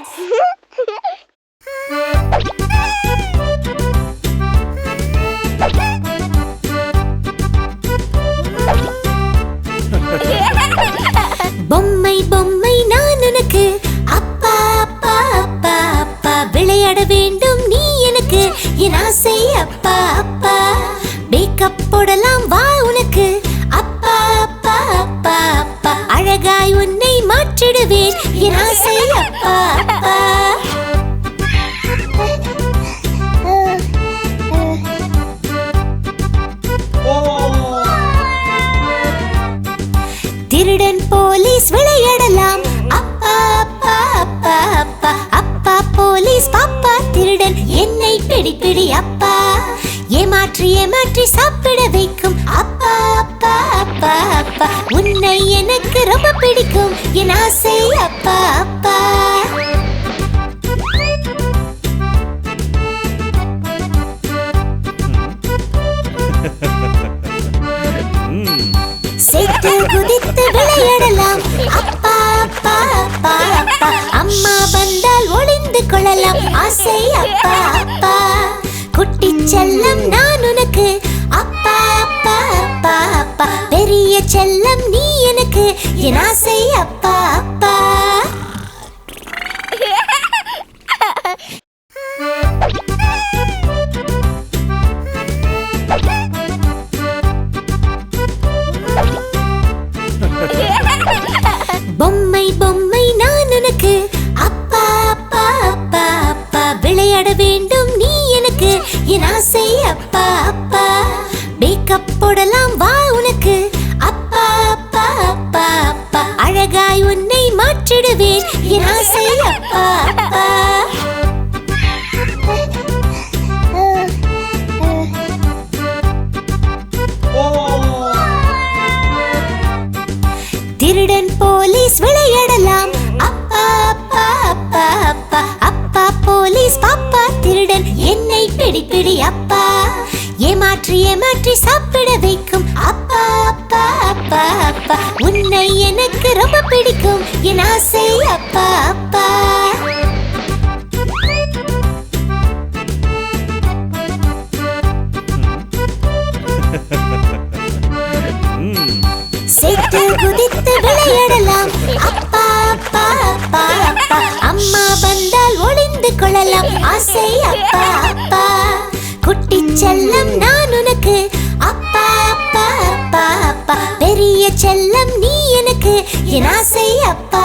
Infobells. பொம்மை பொம்மை நான் உனக்கு அப்பா அப்பா அப்பா அப்பா விளையாட வேண்டும் நீ எனக்கு என் ஆசை அப்பா அப்பா மேக்கப் போடலாம் வா உனக்கு அப்பா அப்பா அப்பா அப்பா அழகாய் உன்னை மாற்றிடுவேன் என் ஆசை அப்பா அப்பா திருடன் போலீஸ் விளையாடலாம் அப்பா அப்பா அப்பா அப்பா அப்பா போலீஸ் பாப்பா திருடன் என்னை பிடி பிடி அப்பா ஏமாற்றி ஏமாற்றி சாப்பிட வைக்கும் அப்பா அப்பா அப்பா அப்பா உன்னை எனக்கு ரொம்ப பிடிக்கும் என் ஆசை அப்பா அப்பா சேத்து குதித்து விளையாடலாம் அப்பா அப்பா அப்பா அப்பா அம்மா வந்தால் ஒளிந்து கொள்ளலாம் ஆசை அப்பா அப்பா குட்டி செல்லம் நான் உனக்கு அப்பா அப்பா அப்பா அப்பா பெரிய செல்லம் நீ எனக்கு என் ஆசை அப்பா அப்பா பொம்மை பொம்மை நான் உனக்கு அப்பா அப்பா அப்பா அப்பா விளையாட வேண்டும் நீ எனக்கு என் ஆசை அப்பா அப்பா மேக்கப் போடலாம் வா உனக்கு அப்பா அப்பா அப்பா அப்பா அழகாய் உன்னை மாற்றிடுவேன் என் ஆசை அப்பா அப்பா திருடன் போலீஸ் விளையாடலாம் அப்பா அப்பா அப்பா அப்பா அப்பா போலீஸ் பாப்பா திருடன் என்னை பிடி பிடி அப்பா ஏமாற்றி ஏமாற்றி சாப்பிட வைக்கும் அப்பா அப்பா அப்பா அப்பா உன்னை எனக்கு ரொம்ப பிடிக்கும் என் ஆசை அப்பா அப்பா சேத்து குதித்து விளையாடலாம் அப்பா அப்பா அப்பா அப்பா அம்மா வந்தால் ஒளிந்து கொள்ளலாம் ஆசை அப்பா அப்பா குட்டி செல்லம் நான் உனக்கு அப்பா அப்பா அப்பா அப்பா பெரிய செல்லம் நீ எனக்கு என் ஆசை அப்பா